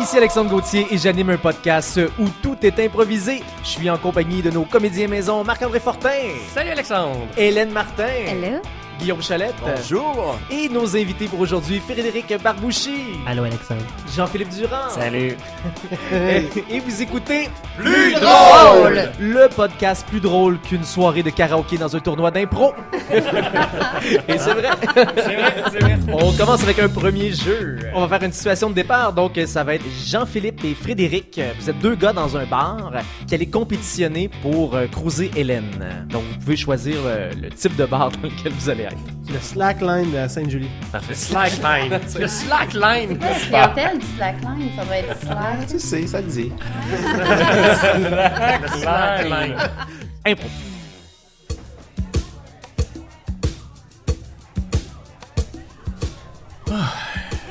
Ici Alexandre Gauthier et j'anime un podcast où tout est improvisé. Je suis en compagnie de nos comédiens maison Marc-André Fortin. Salut Alexandre. Hélène Martin. Hello. Guillaume Chalette. Bonjour. Et nos invités pour aujourd'hui, Frédéric Barbouchi. Allô Alexandre. Jean-Philippe Durand. Salut. Et vous écoutez Plus drôle. Le podcast plus drôle qu'une soirée de karaoké dans un tournoi d'impro. Et c'est vrai. C'est vrai. On commence avec un premier jeu. On va faire une situation de départ, donc ça va être Jean-Philippe et Frédéric. Vous êtes deux gars dans un bar qui allez compétitionner pour cruiser Hélène. Donc vous pouvez choisir le type de bar dans lequel vous allez être. Le slackline de Sainte-Julie. Parfait. Slackline. Le slackline. La clientèle du slackline, ça doit être slack. Tu sais, ça le dit. Le slackline. Impro.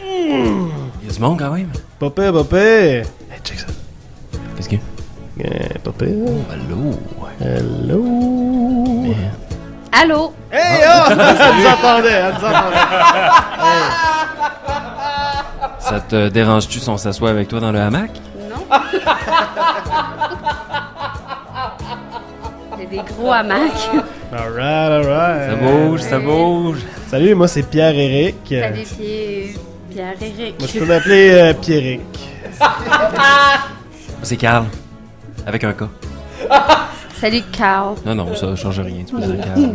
Il y a du monde quand même. Papa, papa. Hey, check ça. Qu'est-ce qu'il y a? Papa. Allô. Hello. Man. Allô? Hey, oh! Elle nous entendait, elle nous entendait. Ça te dérange-tu si on s'assoit avec toi dans le hamac? Non? Il y a des gros hamacs. Alright. Ça bouge, ça bouge. Salut, moi c'est Pierre-Éric. Salut Pierre-Éric. Moi je peux m'appeler Pierrick. C'est Carl. Avec un K. Salut Carl. Non, ça change rien. Tu peux dire Carl.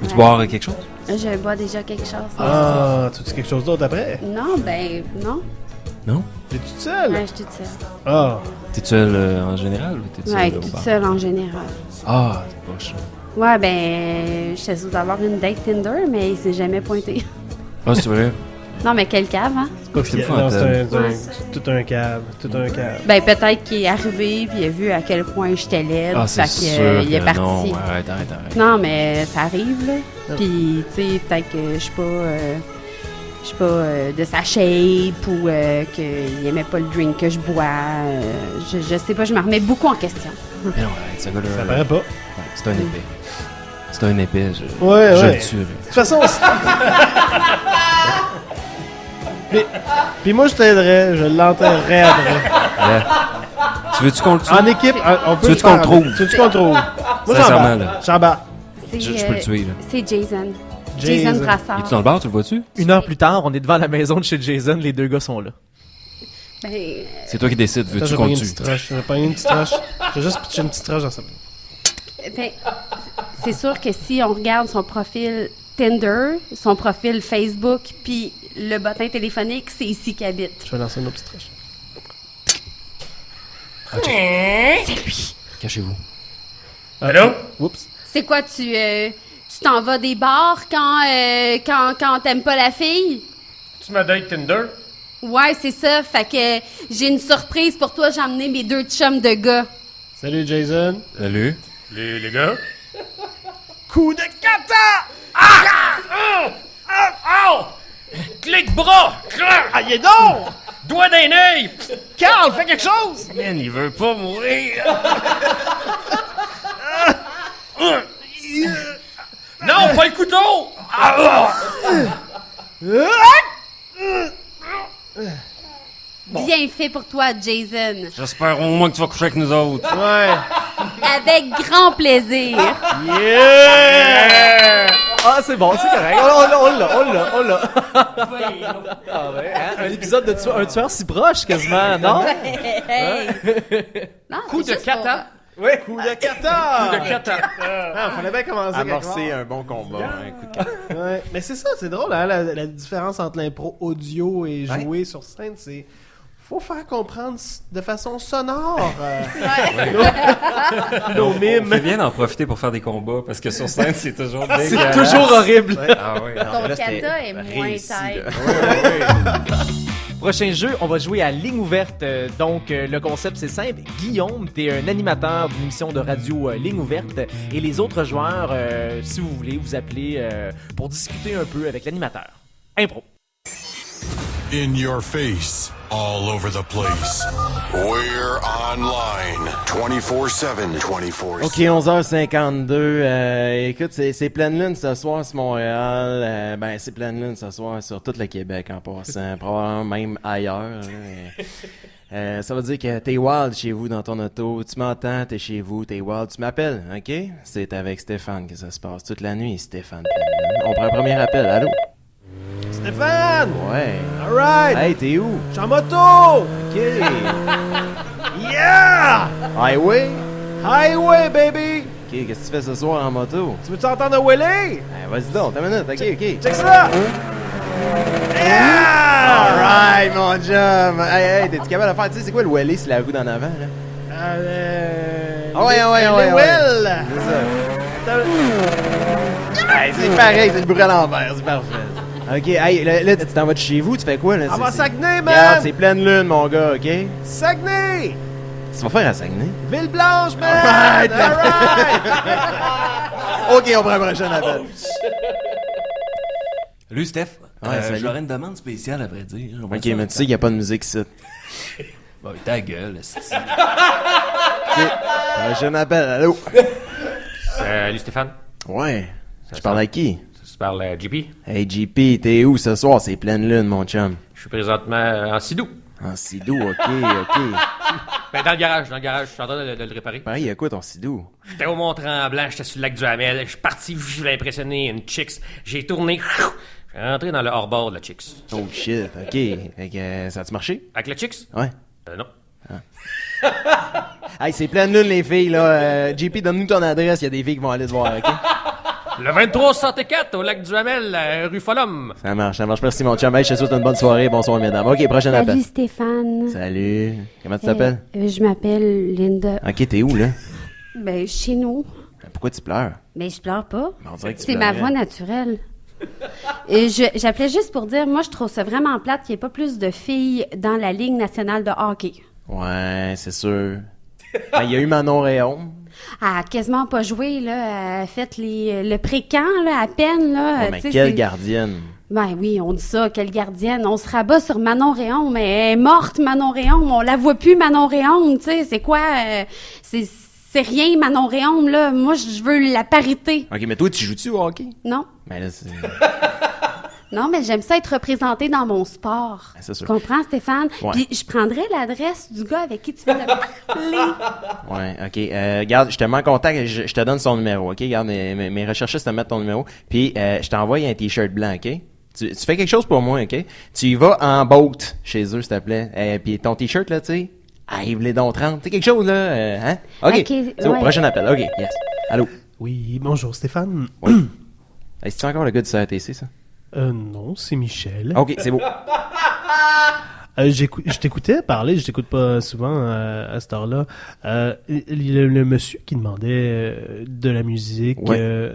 Veux-tu boire quelque chose? Je bois déjà quelque chose. Ah, tu dis quelque chose d'autre après? Non, ben non. Non? T'es toute seule? Ouais, je suis toute seule. Ah, T'es seul en général ou t'es seul Ouais, au toute bar? seule en général. Ah, t'es poche. Ouais, ben, j'étais supposée avoir une date Tinder, mais il s'est jamais pointé. Ah, c'est vrai? Non, mais quel cave, hein? c'est pas C'est fier. fou, Non, Antoine. c'est tout un cave. Tout un cave. Ben, peut-être qu'il est arrivé, puis il a vu à quel point j'étais laide, Ah, c'est fait sûr qu'il est que parti. non. Arrête. Non, mais ça arrive, là. Puis, tu sais, peut-être que je suis pas de sa shape ou qu'il aimait pas le drink que je bois. Je sais pas, je me remets beaucoup en question. Mais non, arrête, ce gars-là. Ça paraît pas. Ouais, c'est un épais. C'est un épais, je Ouais. le tuerais. De toute façon, puis moi je t'aiderais, je l'enterrerais après. Là. Tu veux-tu qu'on le tue? En équipe, on peut Tu veux le qu'on le faire. trouve? Tu veux qu'on le trouve? Moi Sincèrement, j'embarque. là. J'embarque. Je peux le tuer, là. C'est Jason. Jason. Jason Brassard. Es-tu dans le bar, tu le vois-tu? Une heure plus tard, on est devant la maison de chez Jason, les deux gars sont là. Ben, C'est toi qui décides, Attends, veux-tu j'ai qu'on pas le une tue? petite roche. J'ai pas une petite roche. J'ai juste pitché une petite roche dans sa. ben, c'est sûr que si on regarde son profil Tinder, son profil Facebook, puis le bottin téléphonique, c'est ici qu'il habite. Je vais lancer une autre petite roche. C'est lui. Cachez-vous. Allô? Oups. C'est quoi, tu t'en vas des bars quand t'aimes pas la fille? Tu m'as date Tinder? Ouais, c'est ça. Fait que j'ai une surprise pour toi. J'ai emmené mes deux chums de gars. Salut Jason. Salut. Les gars? Coup de kata! Oh! Clé de bras! Ah, il est donc! Doigt d'un œil! Carl, fais quelque chose! Man, il veut pas mourir! Non, pas le couteau! Bien fait pour toi, Jason. J'espère au moins que tu vas coucher avec nous autres. Ouais. Avec grand plaisir. Yeah! Ah, c'est bon, c'est correct. On l'a. Ah ouais, hein? Un épisode de un tueur si proche, quasiment, non? Hey. Non, Coup c'est de juste kata! Oui. Coup de kata! Coup de kata! Ah, fallait bien commencer quelque Amorcer part. un bon combat. Un coup de canne. Ouais. Mais c'est ça, c'est drôle, hein, la différence entre l'impro audio et jouer sur scène, c'est... Faut faire comprendre de façon sonore nos On mimes. fait bien d'en profiter pour faire des combats parce que sur scène, c'est toujours C'est dégueulasse. toujours horrible. Ah oui. Ton Là, c'était kata est moins réussi, tight. là. Prochain jeu, on va jouer à ligne ouverte. Donc, le concept, c'est simple. Guillaume, t'es un animateur d'une émission de radio ligne ouverte. Et les autres joueurs, si vous voulez, vous appelez pour discuter un peu avec l'animateur. Impro. In your face. all over the place. We're online 24/7, 24/7. OK, 11h52. Écoute, c'est pleine lune ce soir sur Montréal. C'est pleine lune ce soir sur tout le Québec en passant. Probablement même ailleurs. Ça veut dire que t'es wild chez vous dans ton auto. Tu m'entends, t'es chez vous, t'es wild. Tu m'appelles, OK? C'est avec Stéphane que ça se passe toute la nuit, Stéphane. On prend un premier appel. Allô? Stéphane! Ouais. Alright! Hey, t'es où? Je suis en moto! OK. Yeah! Highway? Highway, baby! OK, qu'est-ce que tu fais ce soir en moto? Tu veux t'entendre Willy? Vas-y donc, t'as une minute. OK. Check ça! Yeah! Alright, mon chum! Hey, t'es-tu capable de faire, tu sais, c'est quoi le wheelie sur la roue d'en avant, là? Ouais. Will! C'est ça. Hey, c'est pareil, c'est le bruit à l'envers, c'est parfait. OK, hey, là, tu t'en vas de chez vous, tu fais quoi, là? On va à Saguenay, man! Regarde, c'est pleine lune, mon gars, OK? Saguenay! Tu vas faire à Saguenay? Ville-Blanche, man! Alright! Alright! OK, on prend un prochain appel. Salut, Steph. Salut. J'aurais une demande spéciale, à vrai dire. OK, mais tu sais qu'il n'y a pas de musique ici. Bon, ta gueule, c'est Prochain appel, allô? Salut Stéphane. Ouais. Je parle à qui? Tu parles à JP. Hey, JP, t'es où ce soir? C'est pleine lune, mon chum. Je suis présentement en Sidou. En sidou, OK. Ben, dans le garage. Je suis en train de le réparer. Pareil, il y a quoi ton sidou? J'étais au Mont-Tremblant, j'étais sur le lac du Hamel. Je suis parti, je voulais impressionner une chicks. J'ai tourné, j'ai rentré dans le hors-bord de la chicks. Oh shit, OK. Fait que, ça a-tu marché? Avec la chicks? Ouais. Non. Hey, c'est pleine lune, les filles, là. JP, donne-nous ton adresse, il y a des filles qui vont aller te voir, OK? Le 2364 au lac du Hamel, rue Folhomme. Ça marche. Merci, mon chum. Hey, je te souhaite une bonne soirée. Bonsoir, mesdames. OK, prochain appel. Salut Stéphane. Salut. Comment tu t'appelles? Je m'appelle Linda. OK, t'es où, là? Ben, chez nous. Pourquoi tu pleures? Mais je pleure pas. On dirait que tu C'est ma pleurais. voix naturelle. Et j'appelais juste pour dire, moi, je trouve ça vraiment plate qu'il n'y ait pas plus de filles dans la Ligue nationale de hockey. Ouais, c'est sûr. Il y a eu Manon Réaume. Elle a quasiment pas joué, là. Elle a fait le pré-camp, là, à peine, là. Ouais, mais Tu sais, quelle c'est- gardienne. Ben oui, on dit ça, quelle gardienne. On se rabat sur Manon Réaume, mais elle est morte, Manon Réaume. On la voit plus, Manon Réaume, tu sais. C'est quoi? C'est rien, Manon Réaume, là. Moi, je veux la parité. OK, mais toi, tu joues-tu au hockey? Non? Ben là, c'est... Non, mais j'aime ça être représentée dans mon sport. C'est sûr. Tu comprends, Stéphane? Ouais. Puis je prendrais l'adresse du gars avec qui tu veux me parler. Ouais, OK. Regarde, je te mets en contact, je te donne son numéro, OK? Regarde, mes recherchistes te mettent ton numéro. Puis, je t'envoie un T-shirt blanc, OK? Tu fais quelque chose pour moi, OK? Tu y vas en boat chez eux, s'il te plaît. Puis ton T-shirt, là, tu sais, il les dons 30. Tu sais, quelque chose, là, hein? OK. OK, C'est bon, ouais. prochain appel. OK, yes. Allô? Oui, bonjour Stéphane. Hey, c'est-tu encore le gars du CRTC, ça? Non, c'est Michel. OK, c'est beau. Je t'écoutais parler, je t'écoute pas souvent à cette heure-là. Le monsieur qui demandait de la musique, Ouais.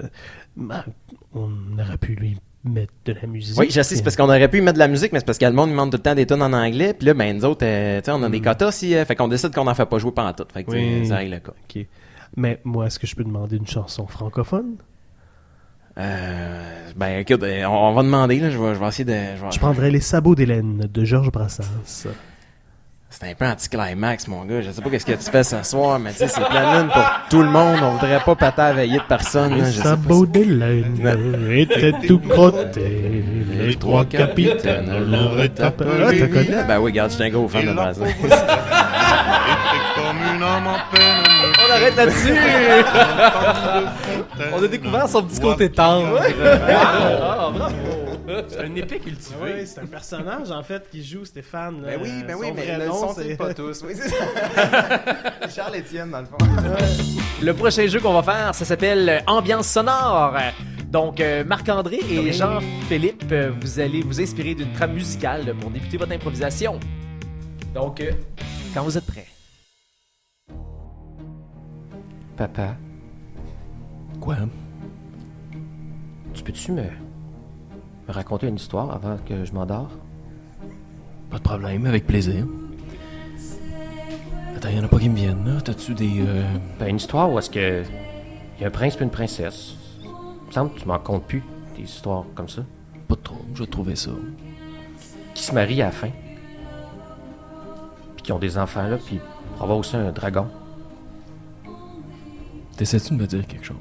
on aurait pu lui mettre de la musique. Oui, je sais, c'est parce qu'on aurait pu mettre de la musique, mais c'est parce que le monde demande tout le temps des tunes en anglais. Puis là, ben, nous autres, tu sais, on a des quotas aussi. Fait qu'on décide qu'on n'en fait pas jouer pendant tout. Fait que Oui. ça règle le cas. Ok. Mais moi, est-ce que je peux demander une chanson francophone? Ben, écoute, on va demander, là. Je vais essayer de. Je prendrais Les sabots d'Hélène de Georges Brassens. C'est un peu anti-climax, mon gars. Je sais pas qu'est-ce que tu fais ce soir, mais tu sais, c'est plein lune pour tout le monde. On voudrait pas péter à veiller de personne, là. Les Je sais pas sabots d'Hélène étaient tout crottés. Les trois capitaines l'auraient appelé. Ah, t'as connu? Ben oui, regarde, je suis un gros fan de Brassens. On arrête là-dessus! On a découvert son petit côté tendre. Ah, bravo! C'est un épée cultivé. Oui, c'est un personnage en fait qui joue Stéphane. Ben oui, Son mais vrai le nom, sont-ils c'est pas tous. Oui, c'est ça. Charles-Étienne, dans le fond. Le prochain jeu qu'on va faire, ça s'appelle Ambiance sonore. Donc, Marc-André et Jean-Philippe, vous allez vous inspirer d'une trame musicale pour débuter votre improvisation. Donc, quand vous êtes prêts. Papa, Quoi? tu peux-tu me raconter une histoire avant que je m'endors? Pas de problème, avec plaisir. Attends, y'en a pas qui me viennent, là. T'as-tu des... Ben, une histoire où est-ce que y a un prince puis une princesse. Il me semble que tu m'en comptes plus, des histoires comme ça. Pas de trouble, je vais trouver ça. Qui se marient à la fin. qui ont des enfants, là, puis pour avoir aussi un dragon. T'essaies-tu de me dire quelque chose?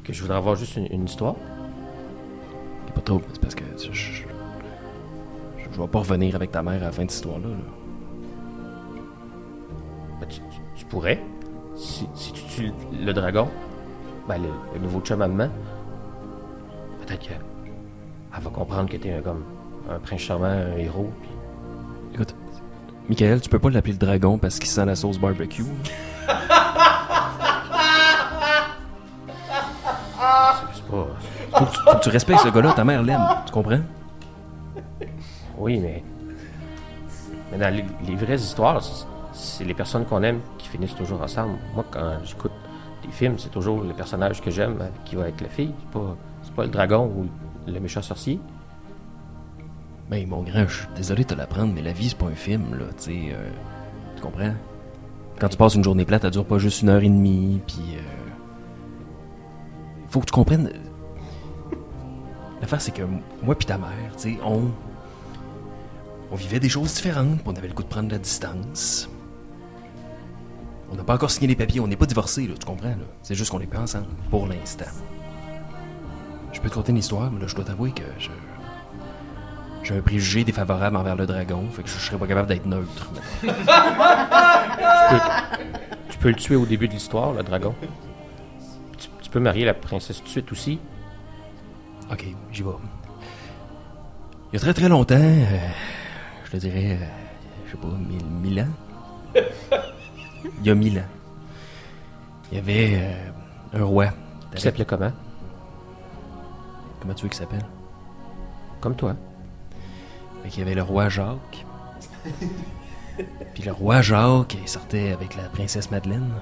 Que je voudrais avoir juste une histoire. Pas trop, c'est parce que je vais pas revenir avec ta mère à la fin de cette histoire-là. Là. Ben, tu pourrais. Si tu tues le dragon, ben le nouveau chum à maman, peut-être qu'elle va comprendre que t'es comme un prince charmant, un héros. Puis... Écoute, Michael, tu peux pas l'appeler le dragon parce qu'il sent la sauce barbecue. C'est pas... Faut que tu respectes ce gars-là, ta mère l'aime, tu comprends? Oui, mais dans les vraies histoires, c'est les personnes qu'on aime qui finissent toujours ensemble. Moi, quand j'écoute des films, c'est toujours le personnage que j'aime qui va avec la fille. C'est pas le dragon ou le méchant sorcier. Ben, mon grand, je suis désolé de te l'apprendre, mais la vie, c'est pas un film, là, tu sais. Tu comprends? Quand tu passes une journée plate, elle dure pas juste 1h30, puis... Faut que tu comprennes... L'affaire, c'est que moi pis ta mère, tu sais, on vivait des choses différentes, pis on avait le goût de prendre la distance. On n'a pas encore signé les papiers, on n'est pas divorcés, là, tu comprends, là. C'est juste qu'on est pas ensemble, pour l'instant. Je peux te conter une histoire, mais là, je dois t'avouer que j'ai un préjugé défavorable envers le dragon, fait que je serais pas capable d'être neutre. Tu peux le tuer au début de l'histoire, le dragon. Tu peux marier la princesse tout de suite aussi. Ok, j'y vais. Il y a très très longtemps, je te dirais, je sais pas, 1000 ans. Il y a 1000 ans. Il y avait un roi. Qui s'appelait comment? Comment tu veux qu'il s'appelle? Comme toi. Fait qu'il y avait le roi Jacques. Puis le roi Jacques, il sortait avec la princesse Madeleine.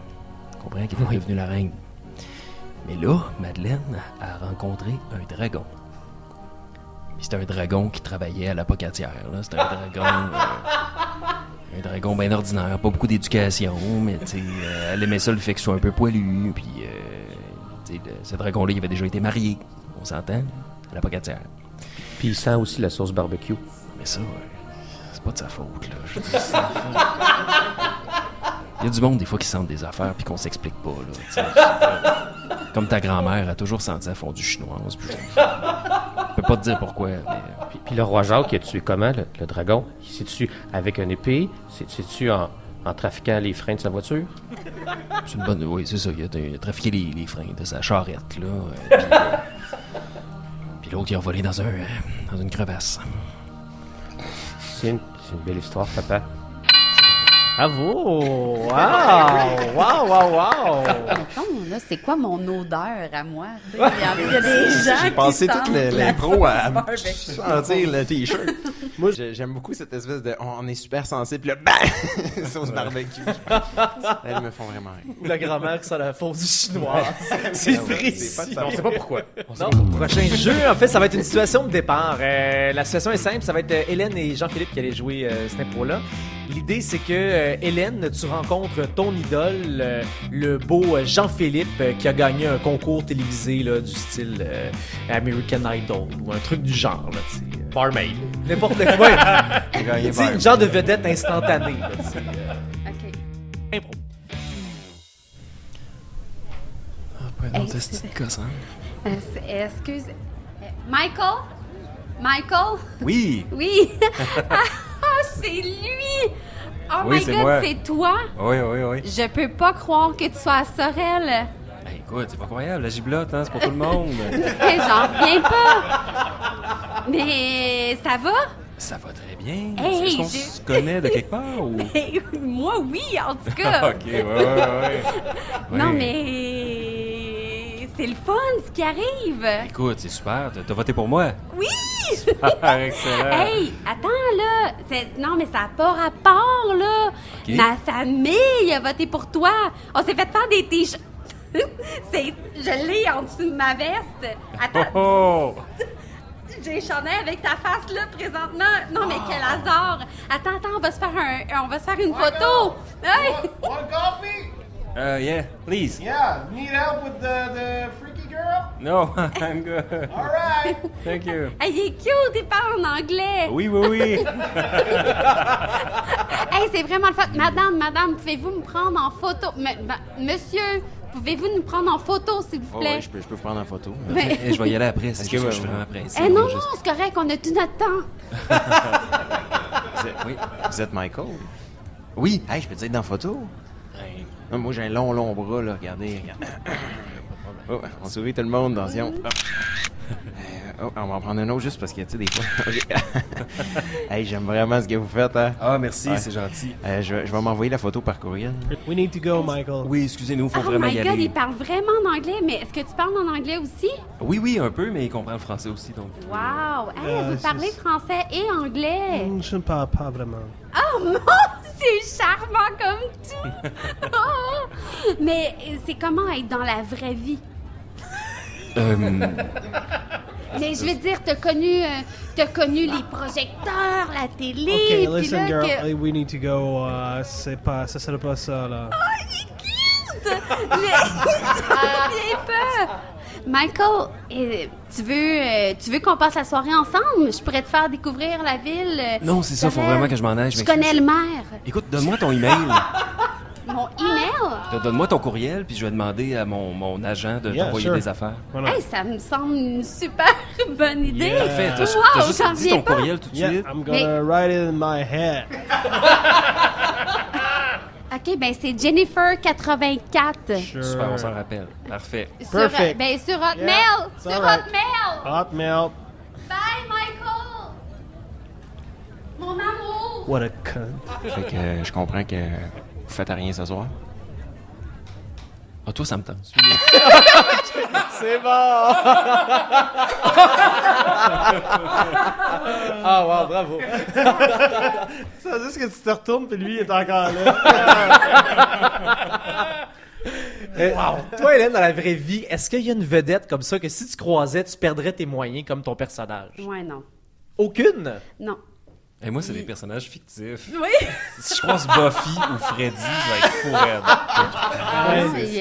Tu comprends qu'il était devenue la reine. Mais là, Madeleine a rencontré un dragon. Puis c'était un dragon qui travaillait à l'apocatière, là. C'était un dragon bien ordinaire, pas beaucoup d'éducation, mais tu sais, elle aimait ça le fait qu'il soit un peu poilu, puis tu sais, ce dragon-là, il avait déjà été marié, on s'entend, à l'apocatière. Puis il sent aussi la sauce barbecue. Mais ça, c'est pas de sa faute, là. Je veux dire, il y a du monde, des fois, qui sentent des affaires puis qu'on s'explique pas, là. Tu sais, comme ta grand-mère a toujours senti la fondue chinoise. Puis je peux pas te dire pourquoi, mais... Puis le roi Jacques, il a tué comment, le dragon? Il s'est tué avec une épée? s'est tué en trafiquant les freins de sa voiture? C'est une bonne... Oui, c'est ça. Il a trafiqué les freins de sa charrette, là. Puis l'autre, il a volé dans une crevasse. C'est une belle histoire, papa. Bravo! Wow! Wow, wow, wow! Là, c'est quoi mon odeur à moi? Il y a des gens J'ai passé toute l'impro à barbecue. sentir le t-shirt. Moi, j'aime beaucoup cette espèce de... On est super sensible, puis là, bang! Sauce barbecue. Elles me font vraiment rire. Ou la grand-mère qui sent la fondue chinoise. C'est précis. On sait pas pourquoi. Non, prochain jeu, en fait, ça va être une situation de départ. La situation est simple, ça va être Hélène et Jean-Philippe qui allaient jouer cette impro-là. L'idée, c'est que Hélène, tu rencontres ton idole, le beau Jean-Philippe, qui a gagné un concours télévisé là, du style American Idol ou un truc du genre. Là, Barmaid. n'importe quoi. Tu sais, une genre de vedette instantanée. Là, OK. impro. Ah, pas non, c'est gosse, hein? Excuse... Michael? Michael? Oui! Oui! Ah, c'est lui! Oh Oui, my c'est God, moi. c'est toi? Oui. Je peux pas croire que tu sois à Sorel. Ben, écoute, c'est pas croyable, la giblotte, hein, c'est pour tout le monde. J'en reviens pas. Mais ça va? Ça va très bien. Hey, Est-ce qu'on se connaît de quelque part ou... Moi, oui, en tout cas. Ok, ouais. Non, Oui. mais c'est le fun ce qui arrive. Écoute, c'est super, t'as voté pour moi. Oui! Ah, excellent. Hey, attends là. Non, mais ça n'a pas rapport là. Ok. Ma famille a voté pour toi. On s'est fait faire des t-shirts. Je l'ai en dessous de ma veste. Attends. Oh! J'ai un chandail avec ta face là présentement. Non mais quel hasard. Attends, on va se faire une photo. Hey! Want a coffee? Yeah, please. Yeah, need help with the freaky No, I'm good. All right. Thank you. Hey, il est cute, il parle en anglais. Oui, oui, oui. Hey, c'est vraiment le fun. Madame, pouvez-vous me prendre en photo? Monsieur, pouvez-vous nous prendre en photo, s'il vous Oh, plaît? ouais, je peux vous prendre en photo. Mais- Je vais y aller après, c'est Ok, juste que ouais, je suis ouais. vraiment pressé. Eh non, Juste- non, c'est correct, on a tout notre temps. Oui. Vous êtes Michael? Oui. Hey, je peux te dire dans la photo? Hey. Non, moi, j'ai un long bras, là. Regardez. Oh, on sourit tout le monde, attention. On va en prendre un autre juste parce que, tu sais, des fois... Hey, j'aime vraiment ce que vous faites, hein. Ah, merci, Ouais. c'est gentil. Je vais m'envoyer la photo par courriel. We need to go, Michael. Oui, excusez-nous, faut Oh vraiment my y God, aller. il parle vraiment en anglais, mais est-ce que tu parles en anglais aussi? Oui, un peu, mais il comprend le français aussi, donc... Wow! Hey, vous c'est- parlez français et anglais! Je ne parle pas vraiment. Oh non! C'est charmant comme tout! Oh! Mais c'est comment être dans la vraie vie? Mais je veux dire, t'as connu les projecteurs, la télé, Okay, puis listen, là girl. que... We need to go. Ça serait pas ça, là. Mais... J'ai peur! Michael, tu veux qu'on passe la soirée ensemble? Je pourrais te faire découvrir la ville. Non, c'est ça, faut vraiment que je m'en aille. Je connais le maire. Écoute, donne-moi ton email. Mon email? Donne-moi ton courriel, puis je vais demander à mon agent de Yeah, t'envoyer sure. des affaires. Voilà. Hey, ça me semble une super bonne idée. Yeah. Parfait, t'as Wow, juste j'en dit reviens ton pas. courriel tout de Yeah, suite. I'm gonna write it in my head. OK, ben c'est Jennifer84. Sure. Super, on s'en rappelle. Parfait. Perfect. Ben sur Hotmail. Yeah, it's sur all right. Hotmail. Hotmail. Bye, Michael. Mon amour. What a cunt. Fait que je comprends que vous faites rien ce soir. Ah, toi, ça me tente. C'est bon! Ah, wow, bravo. Ça veut dire que tu te retournes, puis lui, il est encore là. Toi, Hélène, dans la vraie vie, est-ce qu'il y a une vedette comme ça que si tu croisais, tu perdrais tes moyens comme ton personnage? Ouais, non. Aucune? Non. Et moi, c'est des personnages fictifs. Oui. Si je croise Buffy ou Freddy, je vais être fou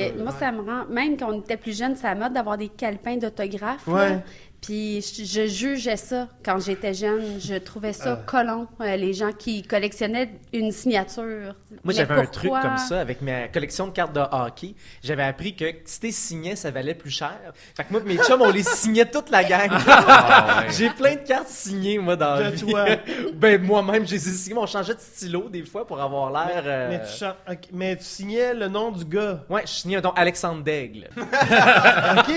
raide. Moi, ça me rend... Même quand on était plus jeune, c'est la mode d'avoir des calepins d'autographes. Ouais. là. Puis je jugeais ça quand j'étais jeune. Je trouvais ça collant, les gens qui collectionnaient une signature. Moi, Mais j'avais un truc pourquoi? comme ça avec ma collection de cartes de hockey. J'avais appris que si t'es signé, ça valait plus cher. Fait que moi et mes chums, on les signait toute la gang. J'ai plein de cartes signées, moi, dans la De vie. toi. Ben, moi-même, je les ai signées. On changeait de stylo des fois pour avoir l'air... Mais tu signais le nom du gars. Ouais, je signais un don Alexandre Daigle Ok.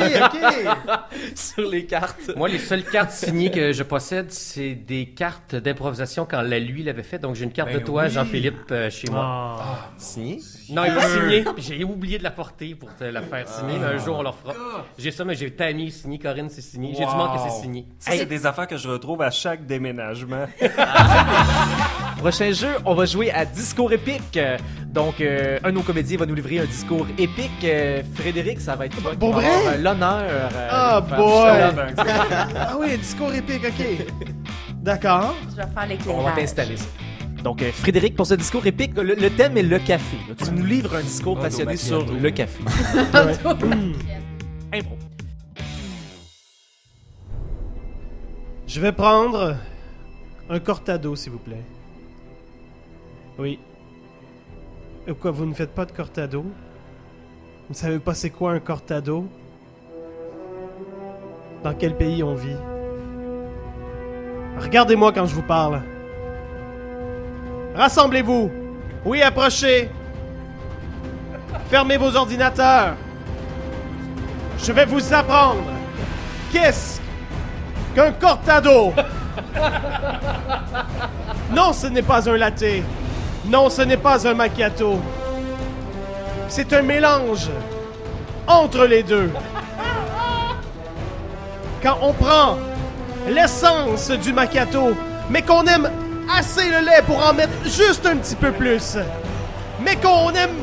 sur les cartes. Moi, les seules cartes signées que je possède, c'est des cartes d'improvisation quand lui l'avait fait. Donc, j'ai une carte de toi, Jean-Philippe, chez moi. Signé? Non, il n'est pas signé. J'ai oublié de la porter pour te la faire signer. Mais un jour, on leur fera. J'ai ça, mais j'ai Tammy signé, Corinne, c'est signé. J'ai du monde que c'est signé. Ça, c'est des affaires que je retrouve à chaque déménagement. Prochain jeu, on va jouer à Discours épique. Donc, un de nos comédiens va nous livrer un discours épique. Frédéric, ça va être toi qui Pour va vrai? avoir l'honneur. Ah, de faire boy! ça. Ah oui, discours épique, ok. D'accord. Je vais faire On va l'éclairage. t'installer ça. Donc, Frédéric, pour ce discours épique, le thème est le café. Tu nous livres un discours passionné sur le café. Impro. Je vais prendre un cortado, s'il vous plaît. Oui. Pourquoi vous ne faites pas de cortado? Vous ne savez pas c'est quoi un cortado? Dans quel pays on vit? Regardez-moi quand je vous parle. Rassemblez-vous. Oui, approchez. Fermez vos ordinateurs. Je vais vous apprendre. Qu'est-ce qu'un cortado? Non, ce n'est pas un latte. Non, ce n'est pas un macchiato. C'est un mélange entre les deux. Quand on prend l'essence du macchiato, mais qu'on aime assez le lait pour en mettre juste un petit peu plus, mais qu'on n'aime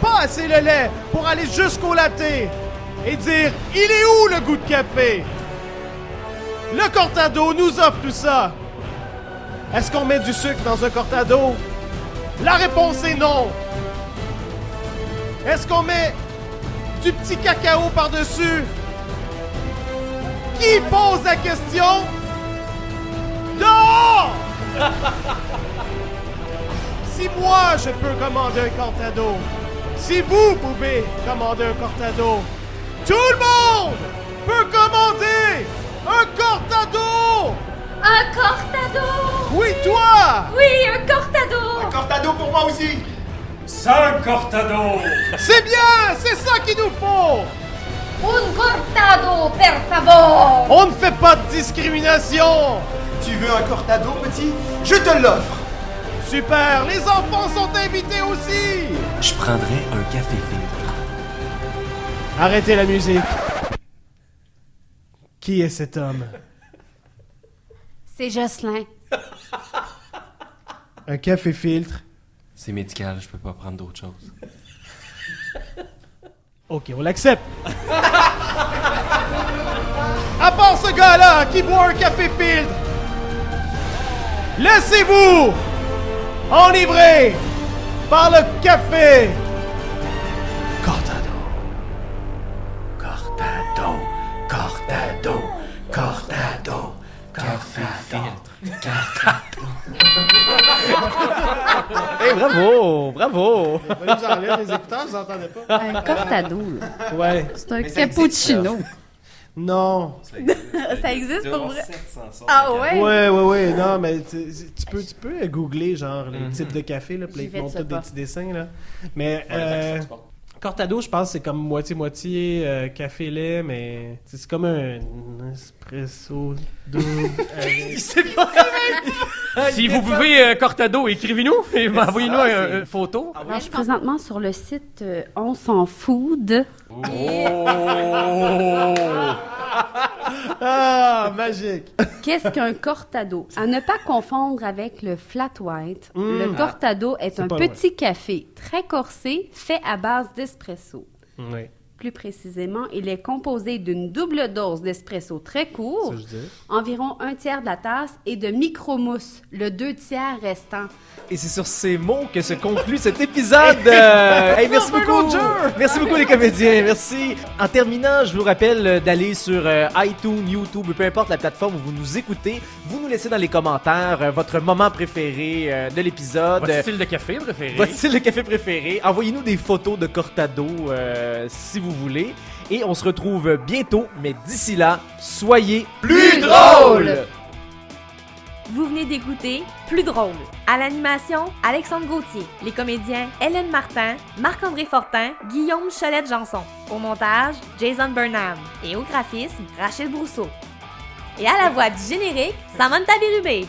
pas assez le lait pour aller jusqu'au latte et dire « Il est où le goût de café? » Le cortado nous offre tout ça. Est-ce qu'on met du sucre dans un cortado? La réponse est non. Est-ce qu'on met du petit cacao par-dessus? Qui pose la question? Dehors! Si moi je peux commander un cortado, si vous pouvez commander un cortado, tout le monde peut commander un cortado! Un cortado! Oui, toi! Oui, un cortado! Cortado pour moi aussi! 5 cortado! C'est bien! C'est ça qu'il nous faut! Un cortado, per favor! On ne fait pas de discrimination! Tu veux un cortado, petit? Je te l'offre! Super! Les enfants sont invités aussi! Je prendrais un café filtre. Arrêtez la musique. Qui est cet homme? C'est Jocelyn. Un café filtre. C'est médical, je peux pas prendre d'autre chose. Ok, on l'accepte. À part ce gars-là qui boit un café filtre, laissez-vous enivrer par le café. Cortado. Cortado, cortado, cortado, café filtre, cortado. Hey, bravo! Bravo! J'enlève les écouteurs, vous entendez pas? Un cortado, là. Ouais. C'est un cappuccino. Non. Ça existe pour vrai? Ah ouais? Ouais, non, mais tu peux googler, genre, les types de café, là, puis J'y ils te vais montrent de tous des ça petits dessins, là. Mais, cortado, je pense, c'est comme moitié-moitié café-lait, mais c'est comme un espresso double avec... Si vous pouvez, Cortado, écrivez-nous et envoyez-nous une photo. Alors, je suis présentement sur le site On s'en food. Ah, magique! Qu'est-ce qu'un cortado? À ne pas confondre avec le flat white. Le cortado est un pas petit café très corsé fait à base d'espresso. Oui, Plus précisément, il est composé d'une double dose d'espresso très court, ça je dis. environ 1/3 de la tasse, et de micro-mousse, le 2/3 restant. Et c'est sur ces mots que se conclut cet épisode. Hey, merci beaucoup. Merci beaucoup les comédiens. Merci. En terminant, je vous rappelle d'aller sur iTunes, YouTube, peu importe la plateforme où vous nous écoutez. Vous nous laissez dans les commentaires votre moment préféré de l'épisode. Votre style de café préféré. Votre style de café préféré. Envoyez-nous des photos de cortado si vous voulez. Et on se retrouve bientôt. Mais d'ici là, soyez plus drôles! Vous venez d'écouter Plus drôle. À l'animation, Alexandre Gauthier. Les comédiens Hélène Martin, Marc-André Fortin, Guillaume Cholette-Janson. Au montage, Jason Burnham. Et au graphisme, Rachel Brousseau. Et à la voix du générique, Samantha Bérubé.